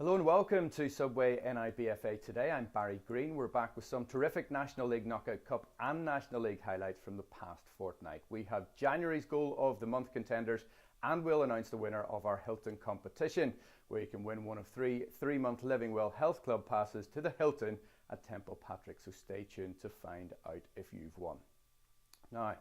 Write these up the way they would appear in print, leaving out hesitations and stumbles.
Hello and welcome to Subway NIBFA today. I'm Barry Green. We're back with some terrific National League Knockout Cup and National League highlights from the past fortnight. We have January's Goal of the Month contenders and we'll announce the winner of our Hilton competition, where you can win one of three-month Living Well Health Club passes to the Hilton at Temple Patrick, so stay tuned to find out if you've won. Now,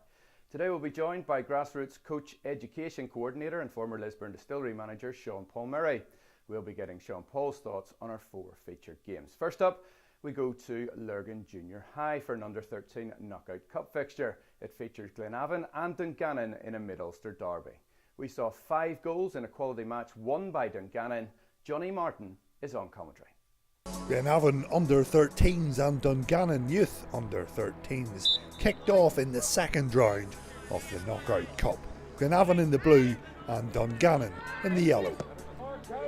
today we'll be joined by Grassroots Coach Education Coordinator and former Lisburn Distillery Manager Sean Paul Murray. We'll be getting Sean Paul's thoughts on our 4 featured games. First up, we go to Lurgan Junior High for an under-13 Knockout Cup fixture. It features Glenavon and Dungannon in a Mid-Ulster derby. We saw 5 goals in a quality match won by Dungannon. Johnny Martin is on commentary. Glenavon under-13s and Dungannon youth under-13s kicked off in the second round of the Knockout Cup. Glenavon in the blue and Dungannon in the yellow.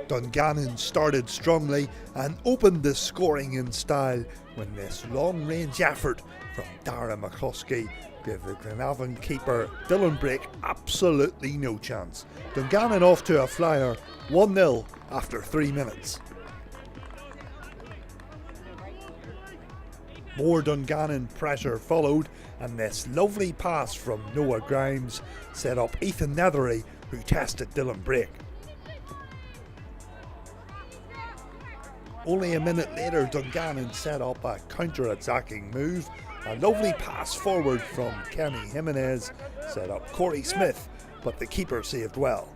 Dungannon started strongly and opened the scoring in style when this long-range effort from Dara McCluskey gave the Glenavon keeper Dylan Brake absolutely no chance. Dungannon off to a flyer, 1-0 after 3 minutes. More Dungannon pressure followed, and this lovely pass from Noah Grimes set up Ethan Nethery, who tested Dylan Brake. Only a minute later, Dungannon set up a counter-attacking move. A lovely pass forward from Kenny Jimenez set up Corey Smith, but the keeper saved well.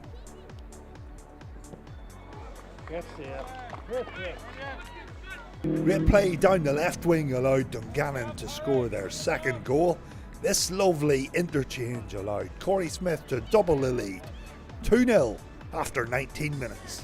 Great play down the left wing allowed Dungannon to score their second goal. This lovely interchange allowed Corey Smith to double the lead, 2-0 after 19 minutes.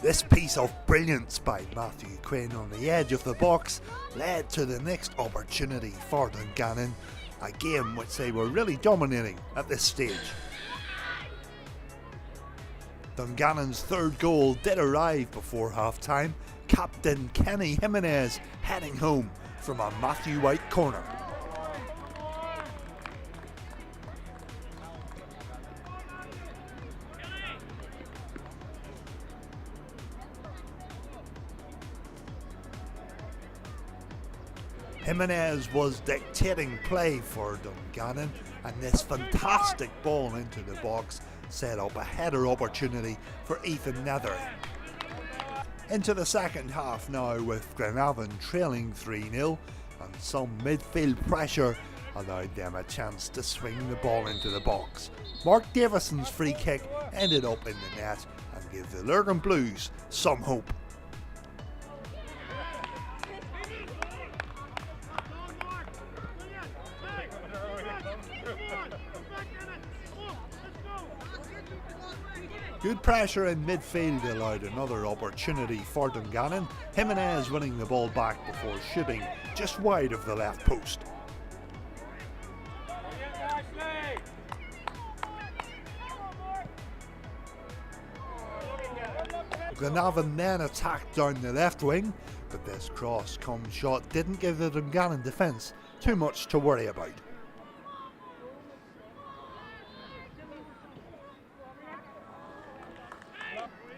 This piece of brilliance by Matthew Quinn on the edge of the box led to the next opportunity for Dungannon, a game which they were really dominating at this stage. Dungannon's third goal did arrive before half-time, captain Kenny Jimenez heading home from a Matthew White corner. Jimenez was dictating play for Dungannon, and this fantastic ball into the box set up a header opportunity for Ethan Nethery. Into the second half now, with Glenavon trailing 3-0, and some midfield pressure allowed them a chance to swing the ball into the box. Mark Davison's free kick ended up in the net and gave the Lurgan Blues some hope. Good pressure in midfield allowed another opportunity for Dungannon. Jimenez winning the ball back before shooting just wide of the left post. Glenavon then attacked down the left wing, but this cross-come shot didn't give the Dungannon defence too much to worry about.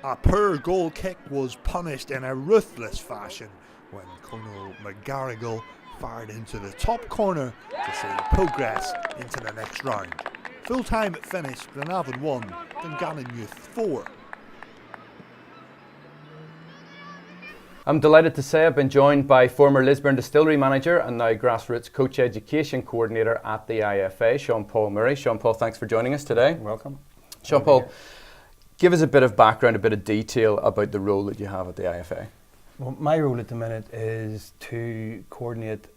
A poor goal kick was punished in a ruthless fashion when Conal McGarrigle fired into the top corner to see progress into the next round. Full time it finished, Glenavon 1, Dungannon Youth 4. I'm delighted to say I've been joined by former Lisburn Distillery Manager and now Grassroots Coach Education Coordinator at the IFA, Sean Paul Murray. Sean Paul, thanks for joining us today. Welcome. Sean Paul, give us a bit of background, a bit of detail about the role that you have at the IFA. Well, my role at the minute is to coordinate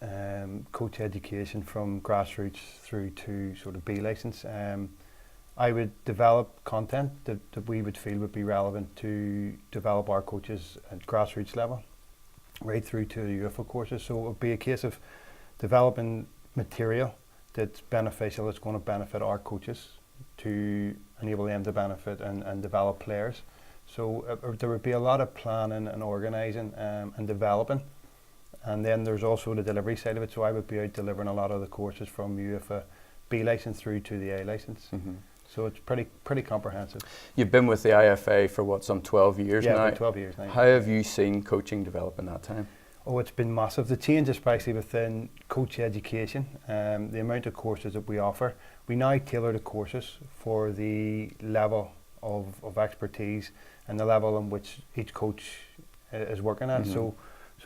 coach education from grassroots through to sort of B license. I would develop content that we would feel would be relevant to develop our coaches at grassroots level, right through to the UFO courses. So it would be a case of developing material that's beneficial, that's going to benefit our coaches to enable them to benefit and develop players. So there would be a lot of planning and organising and developing And then there's also the delivery side of it, so I would be out delivering a lot of the courses from NIBFA B licence through to the A licence. So it's pretty comprehensive. You've been with the IFA for what, some 12 years now? Yeah, about 12 years now. How have you seen coaching develop in that time? Oh, it's been massive. The change, especially within coach education, the amount of courses that we offer. We now tailor the courses for the level of expertise and the level in which each coach is working at. So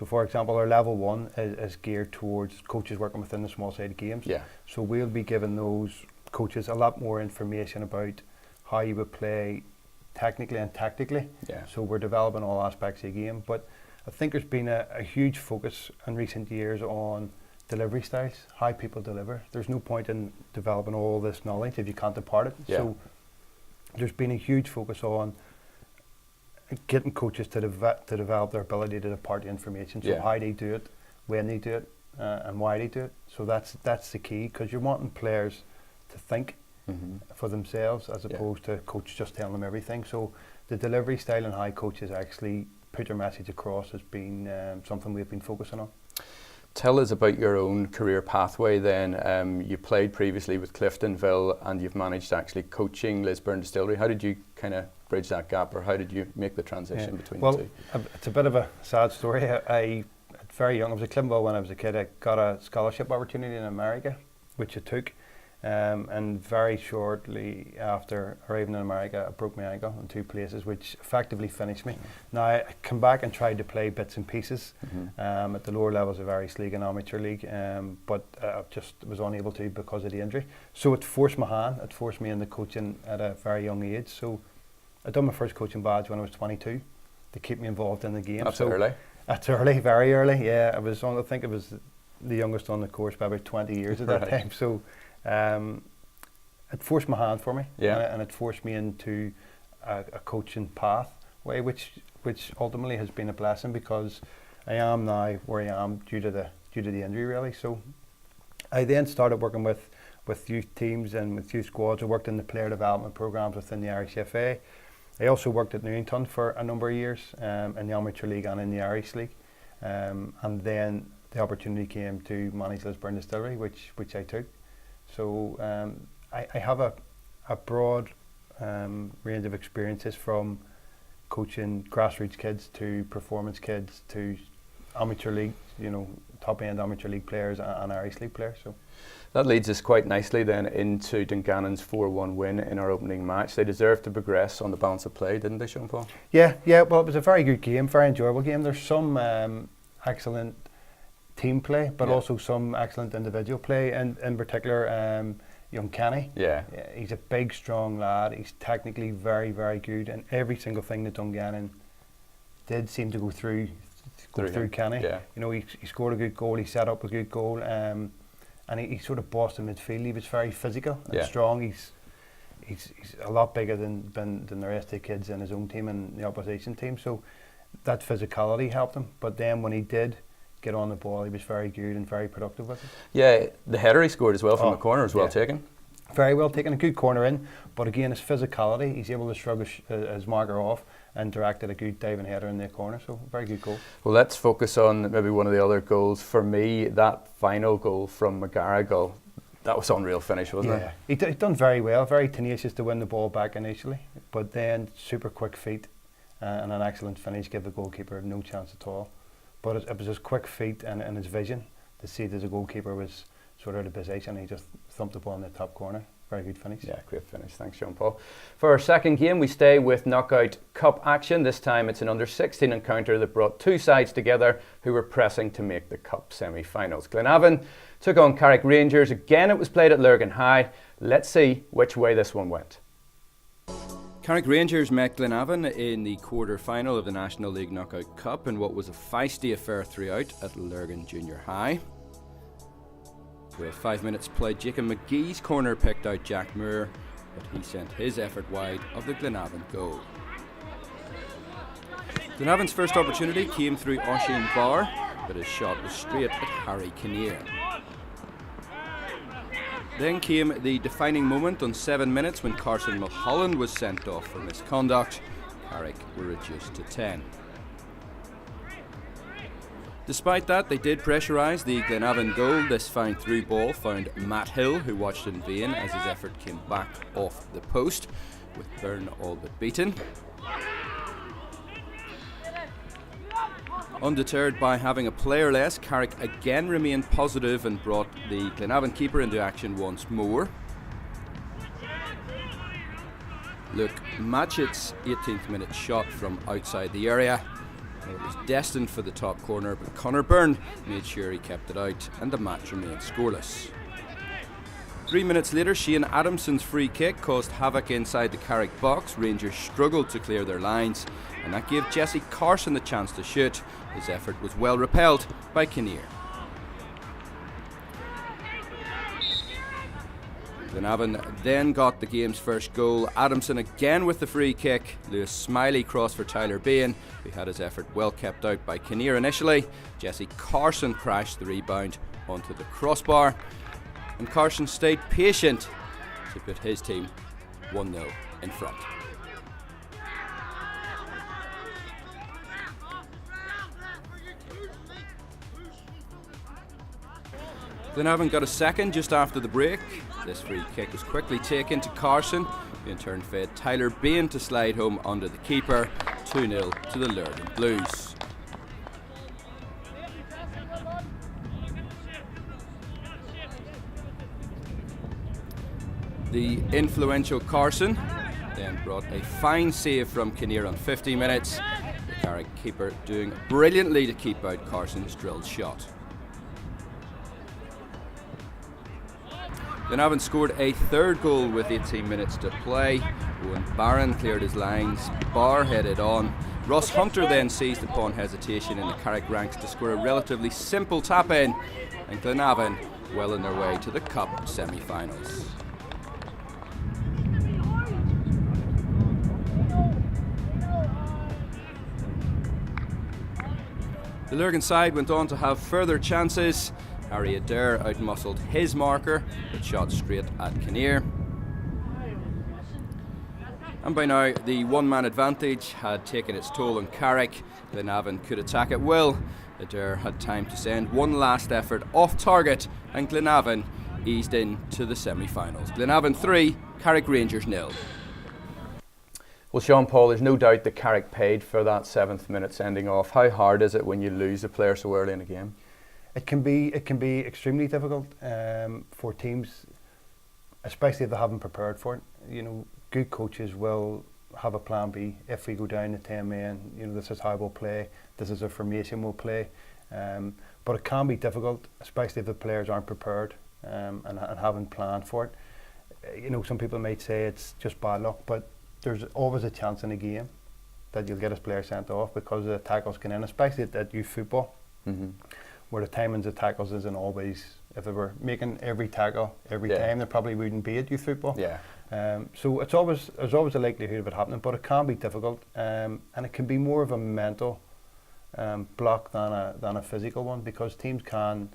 for example, our level 1 is geared towards coaches working within the small-sided games. Yeah. So we'll be giving those coaches a lot more information about how you would play technically and tactically. Yeah. So we're developing all aspects of the game. But I think there's been a huge focus in recent years on delivery styles, how people deliver. There's no point in developing all this knowledge if you can't impart it. Yeah. So there's been a huge focus on getting coaches to develop their ability to impart the information. So how they do it, when they do it, and why they do it. So that's the key, because you're wanting players to think for themselves as opposed to coach just telling them everything. So the delivery style and how coaches actually put their message across has been something we've been focusing on. Tell us about your own career pathway then. You played previously with Cliftonville and you've managed actually coaching Lisburn Distillery. How did you kind of bridge that gap, or how did you make the transition between the two? It's a bit of a sad story. I very young, I was at Cliftonville when I was a kid. I got a scholarship opportunity in America, which I took. And very shortly after arriving in America, I broke my ankle in 2 places, which effectively finished me. Now, I come back and tried to play bits and pieces at the lower levels of Irish League and Amateur League, but I just was unable to because of the injury. So it forced my hand, it forced me into coaching at a very young age. So I done my first coaching badge when I was 22 to keep me involved in the game. That's early. That's early, very early, yeah. I think I was the youngest on the course by about 20 years at that time. So it forced my hand for me, and it forced me into a coaching pathway, which ultimately has been a blessing, because I am now where I am due to the injury, really. So I then started working with youth teams and with youth squads. I worked in the player development programs within the Irish FA. I also worked at Newington for a number of years in the Amateur League and in the Irish League, and then the opportunity came to manage Lisburn Distillery, which I took. So I have a broad range of experiences, from coaching grassroots kids to performance kids to amateur league, top end amateur league players and Irish League players. So that leads us quite nicely then into Dungannon's 4-1 win in our opening match. They deserved to progress on the balance of play, didn't they, Sean Paul? Yeah. Well, it was a very good game, very enjoyable game. There's some excellent team play, but also some excellent individual play, and in particular young Kenny. Yeah, he's a big, strong lad. He's technically very, very good, and every single thing that Dungannon did seemed to go through Kenny. Yeah. He scored a good goal, he set up a good goal, and he sort of bossed in midfield. He was very physical and strong. He's a lot bigger than the rest of the kids in his own team and the opposition team, so that physicality helped him. But then when he did get on the ball, he was very good and very productive with it. Yeah, the header he scored as well from the corner was well taken. Very well taken, a good corner in, but again, his physicality, he's able to shrug his marker off and directed a good diving header in the corner, so very good goal. Well, let's focus on maybe one of the other goals. For me, that final goal from McGarrigle, that was unreal finish, wasn't it? Yeah, he done very well, very tenacious to win the ball back initially, but then super quick feet and an excellent finish, give the goalkeeper no chance at all. But it was his quick feet and his vision to see that the goalkeeper was sort of out of position. He just thumped the ball in the top corner. Very good finish. Yeah, great finish. Thanks, Sean Paul. For our second game, we stay with knockout cup action. This time it's an under-16 encounter that brought 2 sides together who were pressing to make the cup semi-finals. Glenavon took on Carrick Rangers. Again, it was played at Lurgan High. Let's see which way this one went. Carrick Rangers met Glenavon in the quarter-final of the National League Knockout Cup in what was a feisty affair throughout at Lurgan Junior High. With 5 minutes played, Jacob McGee's corner picked out Jack Moore, but he sent his effort wide of the Glenavon goal. Glenavon's first opportunity came through Oisin Barr, but his shot was straight at Harry Kinnear. Then came the defining moment on 7 minutes when Carson Mulholland was sent off for misconduct. Carrick were reduced to 10. Despite that, they did pressurise the Glenavon goal. This fine through ball found Matt Hill, who watched in vain as his effort came back off the post, with Byrne all but beaten. Undeterred by having a player less, Carrick again remained positive and brought the Glenavon keeper into action once more. Luke Matchett's 18th minute shot from outside the area. It was destined for the top corner, but Conor Byrne made sure he kept it out, and the match remained scoreless. 3 minutes later, Shane Adamson's free kick caused havoc inside the Carrick box. Rangers struggled to clear their lines, and that gave Jesse Carson the chance to shoot. His effort was well repelled by Kinnear. Glenavon then got the game's first goal. Adamson again with the free kick. Lewis Smiley crossed for Tyler Bain, who had his effort well kept out by Kinnear initially. Jesse Carson crashed the rebound onto the crossbar, and Carson stayed patient to put his team 1-0 in front. Glenavon got a second just after the break. This free kick was quickly taken to Carson, who in turn fed Tyler Bain to slide home under the keeper. 2-0 to the Lurgan Blues. The influential Carson then brought a fine save from Kinnear on 50 minutes. The Carrick keeper doing brilliantly to keep out Carson's drilled shot. Glenavon scored a third goal with 18 minutes to play. Owen Barron cleared his lines, bar headed on. Ross Hunter then seized upon hesitation in the Carrick ranks to score a relatively simple tap in, and Glenavon well on their way to the Cup semi-finals. The Lurgan side went on to have further chances. Harry Adair outmuscled his marker, but shot straight at Kinnear. And by now, the one-man advantage had taken its toll on Carrick. Glenavon could attack at will. Adair had time to send one last effort off target, and Glenavon eased into the semi-finals. Glenavon 3, Carrick Rangers 0. Well, Sean Paul, there's no doubt that Carrick paid for that 7th minute sending off. How hard is it when you lose a player so early in a game? It can be extremely difficult for teams, especially if they haven't prepared for it. You know, good coaches will have a plan B. If we go down to 10 men, you know, this is how we'll play. This is a formation we'll play. But it can be difficult, especially if the players aren't prepared and haven't planned for it. You know, some people might say it's just bad luck, but there's always a chance in a game that you'll get a player sent off because the tackles can end, especially at youth football. Mm-hmm. Where the timings of tackles isn't always, if they were making every tackle every time, they probably wouldn't be at youth football. So there's always a likelihood of it happening, but it can be difficult, and it can be more of a mental block than a physical one, because teams can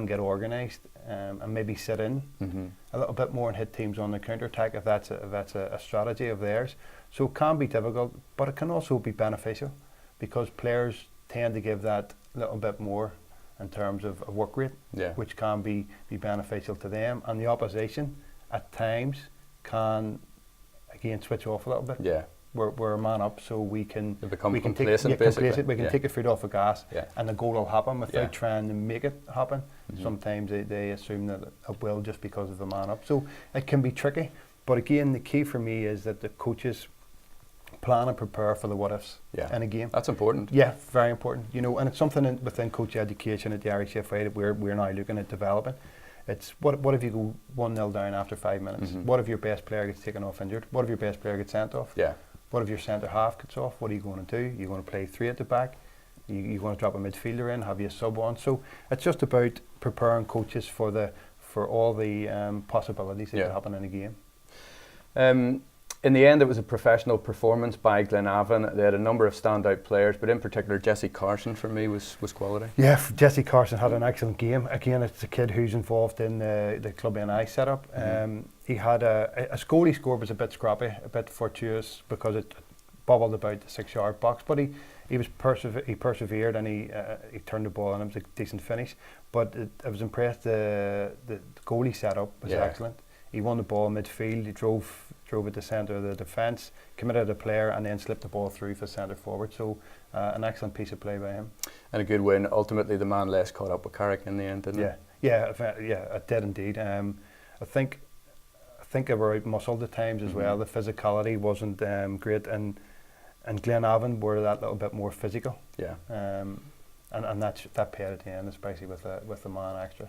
get organised and maybe sit in a little bit more and hit teams on the counter-attack if that's a strategy of theirs. So it can be difficult, but it can also be beneficial, because players tend to give that little bit more in terms of a work rate, which can be beneficial to them, and the opposition at times can again switch off a little bit. We're a man up, so we can complacent, we can take a foot off the gas, and the goal will happen without trying to make it happen. Sometimes they assume that it will just because of the man up, so it can be tricky. But again, the key for me is that the coaches plan and prepare for the what ifs in a game. That's important. Yeah, very important. You know, and it's something within coach education at the Irish FA that we're now looking at developing. It's what if you go 1-0 down after 5 minutes? What if your best player gets taken off injured? What if your best player gets sent off? What if your centre half gets off? What are you going to do? You're going to play 3 at the back? You're going to drop a midfielder in? Have you a sub on? So it's just about preparing coaches for all the possibilities that could happen in a game. In the end, it was a professional performance by Glenavon. They had a number of standout players, but in particular, Jesse Carson for me was quality. Yeah, Jesse Carson had an excellent game. Again, it's a kid who's involved in the Club NI setup. He had a goal he scored was a bit scrappy, a bit fortuitous, because it bobbled about the 6-yard box, but he persevered, and he turned the ball, and it was a decent finish. But I was impressed. The goal he set up was excellent. He won the ball midfield. He drove it to centre of the defence, committed a player, and then slipped the ball through for centre forward. So an excellent piece of play by him. And a good win. Ultimately, the man less caught up with Carrick in the end, didn't he? Yeah, it did indeed. I think they were out muscled at times as well. The physicality wasn't great, and Glenavon were that little bit more physical. Yeah. And that paid at the end, especially with the man extra.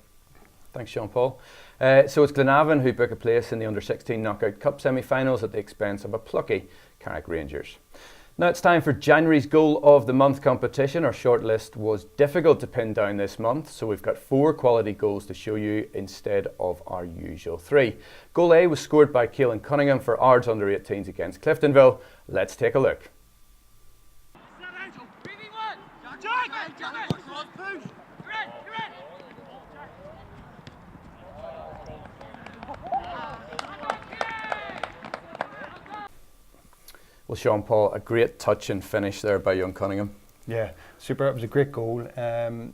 Thanks, Sean Paul. So it's Glenavon who book a place in the Under-16 Knockout Cup semi-finals at the expense of a plucky Carrick Rangers. Now it's time for January's Goal of the Month competition. Our shortlist was difficult to pin down this month, so we've got 4 quality goals to show you instead of our usual 3. Goal A was scored by Keelan Cunningham for Ards Under-18s against Cliftonville. Let's take a look. Well, Sean Paul, a great touch and finish there by young Cunningham. Yeah, super. It was a great goal. The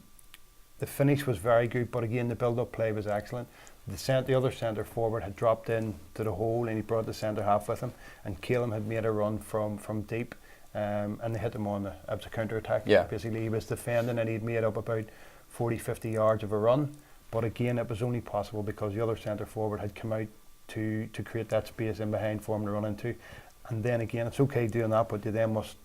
finish was very good, but again, the build-up play was excellent. The other centre forward had dropped in to the hole, and he brought the centre half with him. And Keelan had made a run from deep, and they hit him on it was a counter attack. Yeah. Basically, he was defending, and he'd made up about 40-50 yards of a run. But again, it was only possible because the other centre forward had come out to create that space in behind for him to run into. And then again, it's okay doing that, but you then must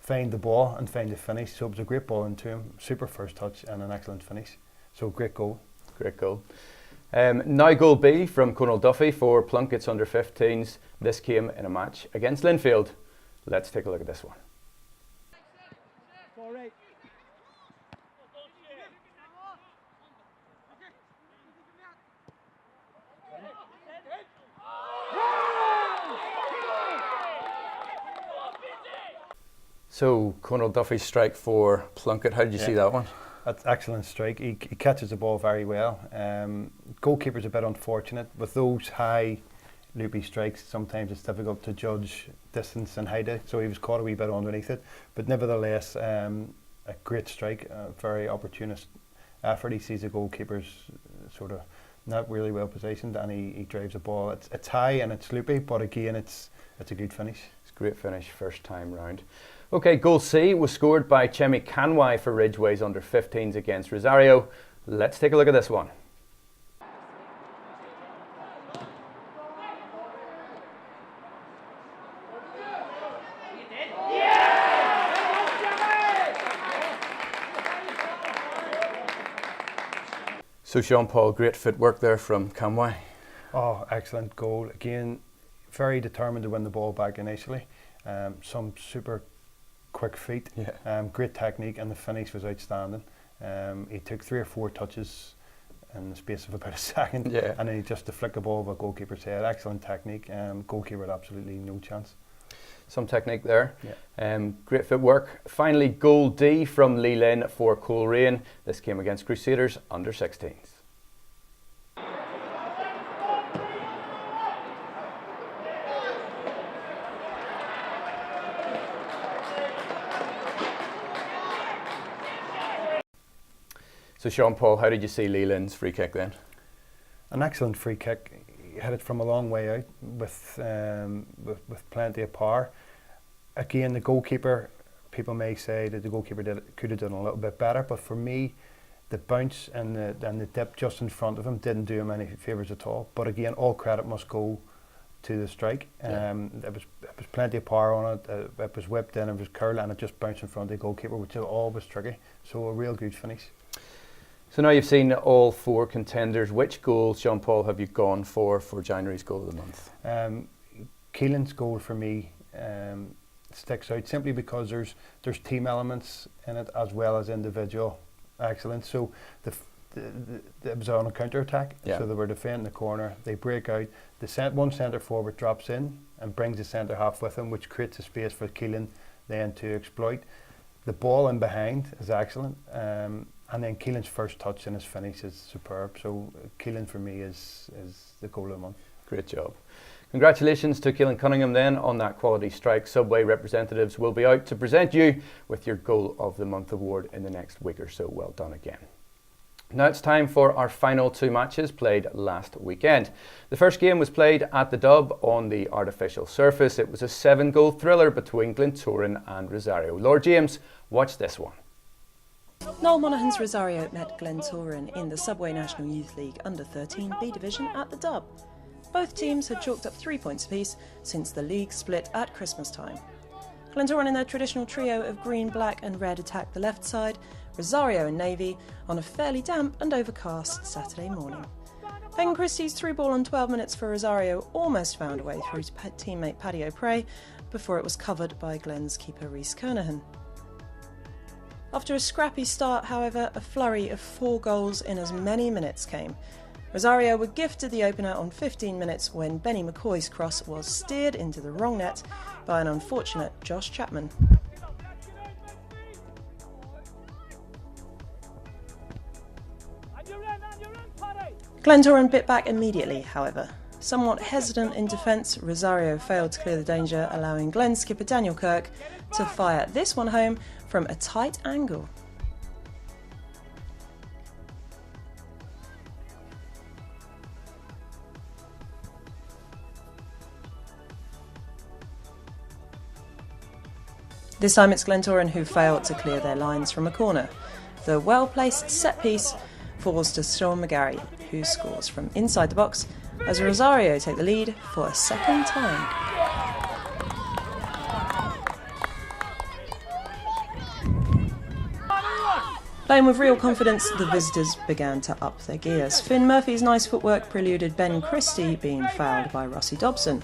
find the ball and find the finish. So it was a great ball into him, super first touch and an excellent finish. So great goal. Great goal. Now goal B from Conal Duffy for Plunkett's Under-15s. This came in a match against Linfield. Let's take a look at this one. So, Conal Duffy's strike for Plunkett, how did you see that one? That's excellent strike. He catches the ball very well. Goalkeeper's a bit unfortunate. With those high loopy strikes, sometimes it's difficult to judge distance and height, so he was caught a wee bit underneath it. But nevertheless, a great strike, a very opportunist effort. He sees the goalkeeper's sort of not really well positioned, and he drives the ball. It's high and it's loopy, but again, it's a good finish. It's a great finish, first time round. Okay, goal C was scored by Chemi Kanwai for Ridgeway's Under-15s against Rosario. Let's take a look at this one. So Sean Paul, great footwork there from Kanwai. Oh, excellent goal. Again, very determined to win the ball back initially. Some super quick feet, great technique, and the finish was outstanding. He took 3 or 4 touches in the space of about a second, and then he just to flick the ball over a goalkeeper's head. Excellent technique. Goalkeeper had absolutely no chance. Some technique there. Great footwork. Finally, goal D from Lee Lynn for Coleraine. This came against Crusaders Under-16s. So Sean Paul, how did you see Lee Lynn's free kick then? An excellent free kick. He hit it from a long way out with plenty of power. Again, the goalkeeper, people may say that the goalkeeper could have done a little bit better, but for me, the bounce and the dip just in front of him didn't do him any favours at all. But again, all credit must go to the strike. There was plenty of power on it. It was whipped in, it was curled, and it just bounced in front of the goalkeeper, which is always tricky. So a real good finish. So now you've seen all 4 contenders. Which goals, Sean Paul, have you gone for January's goal of the month? Keelan's goal for me sticks out simply because there's team elements in it as well as individual excellence. So it was on a counter attack. So they were defending the corner. They break out. One centre forward drops in and brings the centre half with him, which creates a space for Keelan then to exploit. The ball in behind is excellent. And then Keelan's first touch and his finish is superb. So Keelan for me is the goal of the month. Great job. Congratulations to Keelan Cunningham then on that quality strike. Subway representatives will be out to present you with your Goal of the Month award in the next week or so. Well done again. Now it's time for our final two matches played last weekend. The first game was played at the Dub on the artificial surface. It was a 7-goal thriller between Glentoran and Rosario. Lord James, watch this one. Noel Monaghan's Rosario met Glentoran in the Subway National Youth League Under-13 B Division at the Dub. Both teams had chalked up 3 points apiece since the league split at Christmas time. Glentoran in their traditional trio of green, black and red attacked the left side, Rosario and navy on a fairly damp and overcast Saturday morning. Penn Christie's through ball on 12 minutes for Rosario almost found a way through to teammate Paddy O'Prey before it was covered by Glen's keeper Rhys Kernahan. After a scrappy start, however, a flurry of 4 goals in as many minutes came. Rosario were gifted the opener on 15 minutes when Benny McCoy's cross was steered into the wrong net by an unfortunate Josh Chapman. Glentoran bit back immediately, however. Somewhat hesitant in defence, Rosario failed to clear the danger, allowing Glen skipper Daniel Carrick to fire this one home from a tight angle. This time it's Glentoran who failed to clear their lines from a corner. The well-placed set-piece falls to Sean McGarry, who scores from inside the box as Rosario take the lead for a second time. Playing with real confidence, the visitors began to up their gears. Finn Murphy's nice footwork preluded Ben Christie being fouled by Rossi Dobson.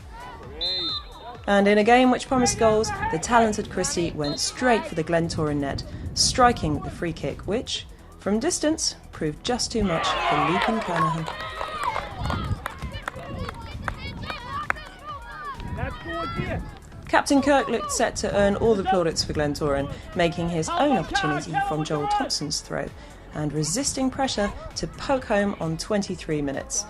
And in a game which promised goals, the talented Christie went straight for the Glentoran net, striking the free kick, which, from distance, proved just too much for leaping Kernahan. Captain Kirk looked set to earn all the plaudits for Glentoran, making his own opportunity from Joel Thompson's throw and resisting pressure to poke home on 23 minutes,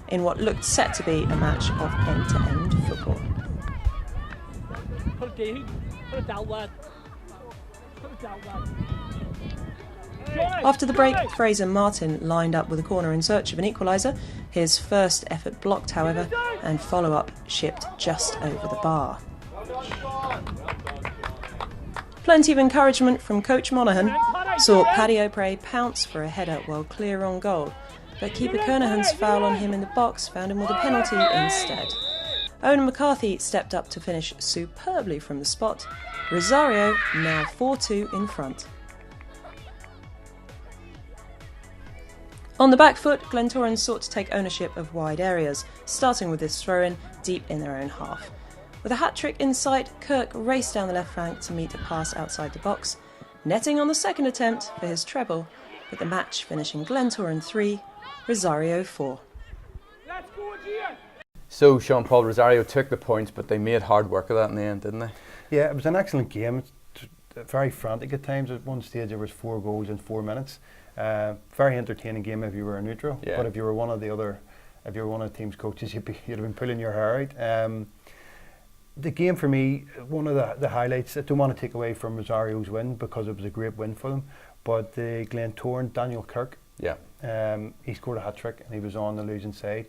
in what looked set to be a match of end-to-end football. After the break, Fraser Martin lined up with a corner in search of an equaliser, his first effort blocked however, and follow-up shipped just over the bar. Plenty of encouragement from coach Monaghan saw Paddy O'Prey pounce for a header while clear on goal, but keeper Kernahan's foul on him in the box found him with a penalty instead. Owen McCarthy stepped up to finish superbly from the spot. Rosario now 4-2 in front. On the back foot, Glentoran sought to take ownership of wide areas, starting with this throw-in deep in their own half. With a hat-trick in sight, Kirk raced down the left flank to meet a pass outside the box, netting on the second attempt for his treble, with the match finishing Glentoran 3, Rosario 4. So Sean Paul, Rosario took the points, but they made hard work of that in the end, didn't they? Yeah, it was an excellent game. Very frantic at times. At one stage there was 4 goals in 4 minutes. Very entertaining game if you were a neutral, yeah. But if you were one of the team's coaches, you'd have been pulling your hair out. The game for me, one of the highlights, I don't want to take away from Rosario's win because it was a great win for them, but the Glentoran, Daniel Kirk, yeah, he scored a hat-trick and he was on the losing side.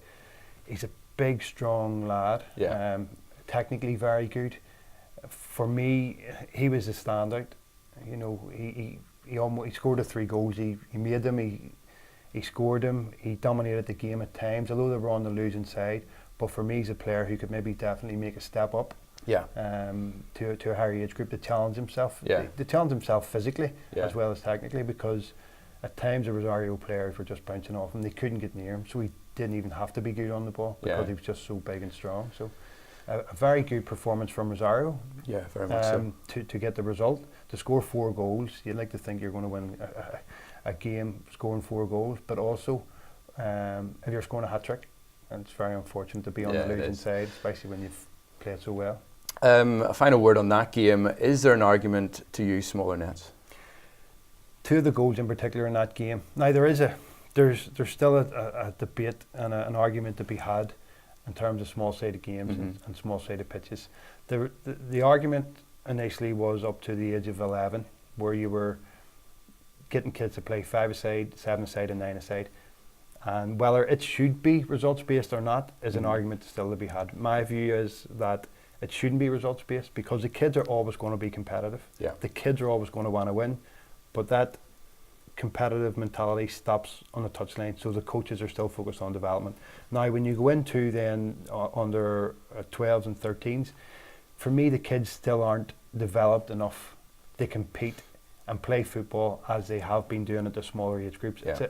He's a big, strong lad, yeah. Technically very good. For me, he was a standout. You know, he scored the 3 goals. He made them. He scored them. He dominated the game at times, although they were on the losing side. But for me, he's a player who could maybe definitely make a step up. Yeah. To a higher age group to challenge himself. Yeah. To challenge himself physically, yeah, as well as technically, because at times the Rosario players were just bouncing off him. They couldn't get near him, so he didn't even have to be good on the ball because yeah, he was just so big and strong. So a very good performance from Rosario. Yeah, very much so. To get the result, to score 4 goals, you'd like to think you're going to win a game scoring 4 goals, but also if you're scoring a hat-trick, and it's very unfortunate to be on the losing side, especially when you've played so well. A final word on that game. Is there an argument to use smaller nets? 2 of the goals in particular in that game. Now there's still a debate and an argument to be had in terms of small-sided games and small-sided pitches. The argument initially was up to the age of 11, where you were getting kids to play 5-a-side, 7-a-side and 9-a-side. And whether it should be results-based or not is an argument still to be had. My view is that it shouldn't be results-based, because the kids are always going to be competitive. Yeah. The kids are always going to want to win, but that competitive mentality stops on the touchline, so the coaches are still focused on development. Now, when you go into then under 12s and 13s, for me, the kids still aren't developed enough to compete and play football as they have been doing at the smaller age groups. Yeah.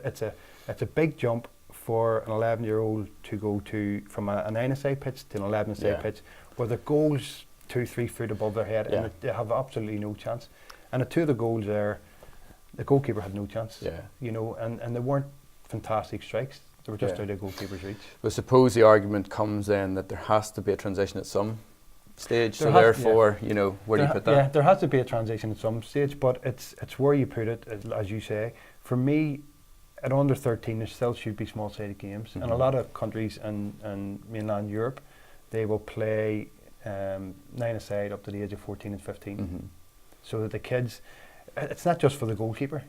It's a big jump for an 11-year-old to go from a 9-a-side pitch to an 11-a-side pitch, where the goal's 2-3 feet above their head, and they have absolutely no chance. And the two of the goals there, the goalkeeper had no chance. You know, and they weren't fantastic strikes. They were just out of the goalkeeper's reach. I suppose the argument comes then that there has to be a transition at some stage. So therefore, you know, where do you put that? Yeah, there has to be a transition at some stage, but it's where you put it, as you say. For me, at under 13, there still should be small-sided games. And a lot of countries in mainland Europe, they will play 9-a-side up to the age of 14 and 15. So that the kids, it's not just for the goalkeeper.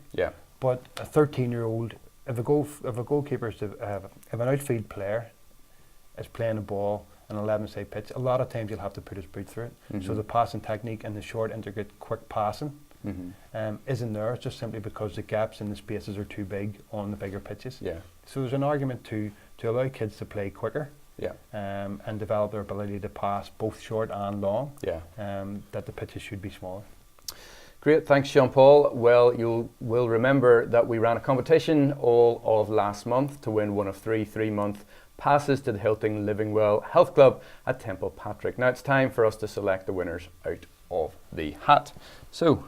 But a 13-year-old, if a goalkeeper is if an outfield player is playing a ball an 11-a-side pitch, a lot of times you'll have to put his boot through it. So the passing technique and the short, intricate, quick passing isn't there. It's just simply because the gaps in the spaces are too big on the bigger pitches. So there's an argument to allow kids to play quicker and develop their ability to pass both short and long, that the pitches should be smaller. Great, thanks Sean Paul. Well, you will remember that we ran a competition all of last month to win one of 3 3-month passes to the Hilton Livingwell Health Club at Temple Patrick. Now it's time for us to select the winners out of the hat. So,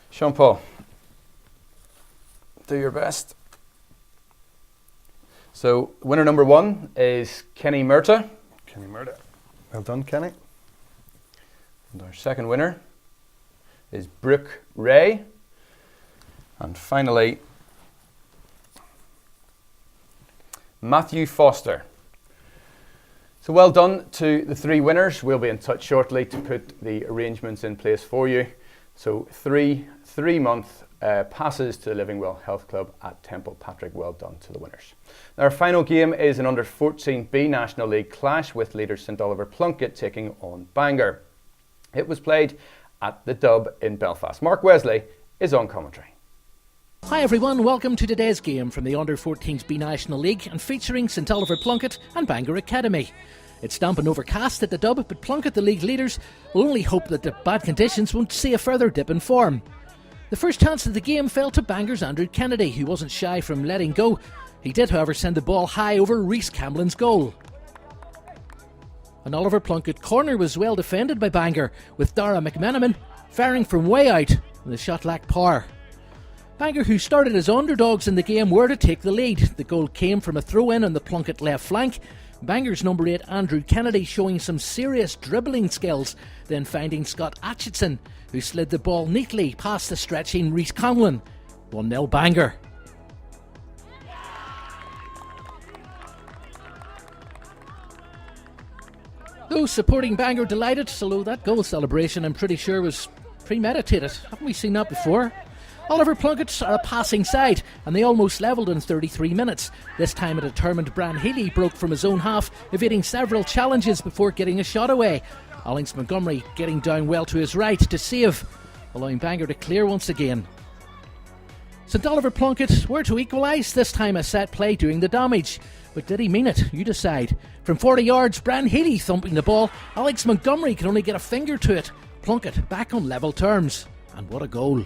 Sean Paul, do your best. So, winner number 1 is Kenny Murta. Kenny Murta. Well done, Kenny. And our second winner is Brooke Ray. And finally, Matthew Foster. So well done to the 3 winners. We'll be in touch shortly to put the arrangements in place for you. So 3 3-month passes to the Livingwell Health Club at Temple Patrick. Well done to the winners. Now our final game is an under-14B National League clash with leaders St Oliver Plunkett taking on Bangor. It was played at the Dub in Belfast. Mark Wesley is on commentary. Hi everyone, welcome to today's game from the Under-14s B National League and featuring St Oliver Plunkett and Bangor Academy. It's damp and overcast at the Dub, but Plunkett, the league leaders, will only hope that the bad conditions won't see a further dip in form. The first chance of the game fell to Bangor's Andrew Kennedy, who wasn't shy from letting go. He did, however, send the ball high over Rhys Camlin's goal. An Oliver Plunkett corner was well defended by Bangor, with Dara McMenamin firing from way out, and the shot lacked power. Bangor, who started as underdogs in the game, were to take the lead. The goal came from a throw-in on the Plunkett left flank. Bangor's number 8, Andrew Kennedy, showing some serious dribbling skills, then finding Scott Atchison, who slid the ball neatly past the stretching Rhys Camlin. 1-0 Bangor. Those supporting Bangor delighted, although that goal celebration I'm pretty sure was premeditated. Haven't we seen that before? Oliver Plunkett are a passing side, and they almost levelled in 33 minutes. This time a determined Bran Healy broke from his own half, evading several challenges before getting a shot away. Alex Montgomery getting down well to his right to save, allowing Bangor to clear once again. St Oliver Plunkett were to equalise, this time a set play doing the damage. But did he mean it? You decide. From 40 yards, Bran Healy thumping the ball. Alex Montgomery can only get a finger to it. Plunkett back on level terms. And what a goal.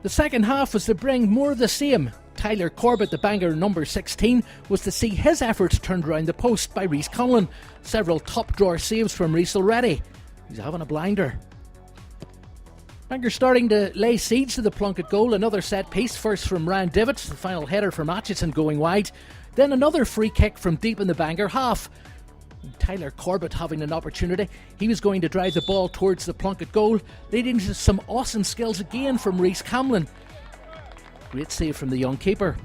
The second half was to bring more of the same. Tyler Corbett, the Bangor number 16, was to see his efforts turned round the post by Rhys Camlin. Several top-drawer saves from Rhys already. He's having a blinder. Bangor starting to lay siege to the Plunkett goal. Another set piece, first from Ryan Divot, the final header from Atchison going wide. Then another free kick from deep in the Bangor half. Tyler Corbett having an opportunity. He was going to drive the ball towards the Plunkett goal, leading to some awesome skills again from Rhys Camlin. Great save from the young keeper.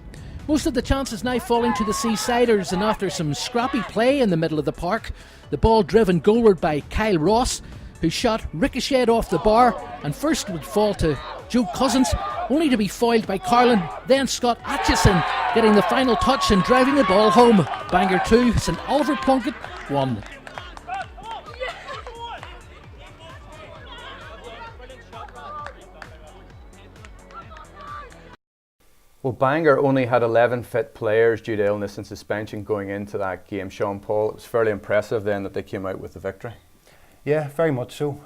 Most of the chances now falling to the Seasiders, and after some scrappy play in the middle of the park, the ball driven goalward by Kyle Ross, whose shot ricocheted off the bar and first would fall to Joe Cousins, only to be foiled by Carlin, then Scott Atchison getting the final touch and driving the ball home. Bangor 2, St Oliver Plunkett 1. Well, Bangor only had 11 fit players due to illness and suspension going into that game. Sean Paul, it was fairly impressive then that they came out with the victory. Yeah, very much so.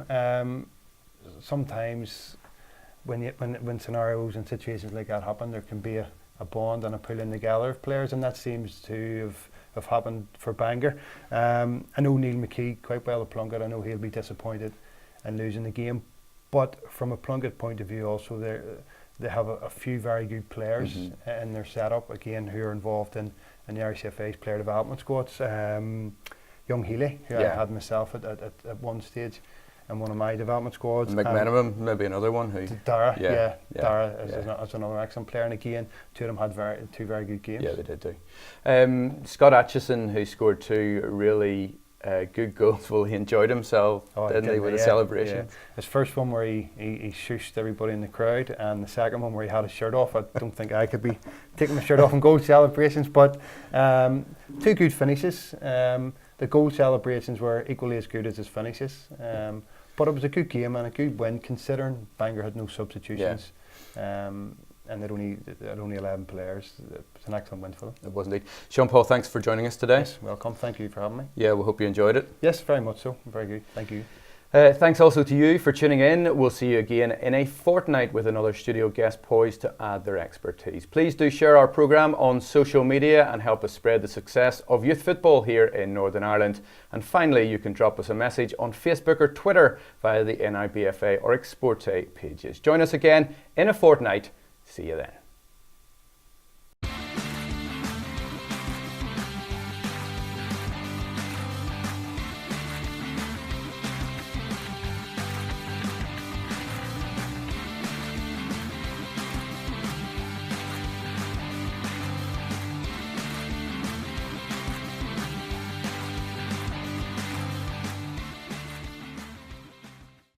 Sometimes when scenarios and situations like that happen, there can be a bond and a pulling together of players, and that seems to have happened for Bangor. I know Neil McKee quite well at Plunkett. I know he'll be disappointed in losing the game, but from a Plunkett point of view also, they have a few very good players in their setup, again, who are involved in the Irish FA's player development squads. Young Healy, who I had myself at one stage in one of my development squads. McMenamin, maybe another one. Dara, Dara is another excellent player, and again, two of them had two very good games. Yeah, they did too. Scott Atchison, who scored 2 really good goals. Well, he enjoyed himself, didn't he, with the celebration? Yeah. His first one where he shushed everybody in the crowd, and the second one where he had his shirt off. I don't think I could be taking my shirt off in goal celebrations, but 2 good finishes. The goal celebrations were equally as good as his finishes, but it was a good game and a good win considering Bangor had no substitutions. And they'd only 11 players. It was an excellent win for them. It was indeed. Sean Paul, thanks for joining us today. Yes, welcome. Thank you for having me. Yeah, we hope you enjoyed it. Yes, very much so. Very good. Thank you. Thanks also to you for tuning in. We'll see you again in a fortnight with another studio guest poised to add their expertise. Please do share our programme on social media and help us spread the success of youth football here in Northern Ireland. And finally, you can drop us a message on Facebook or Twitter via the NIBFA or Exporte pages. Join us again in a fortnight. See you then.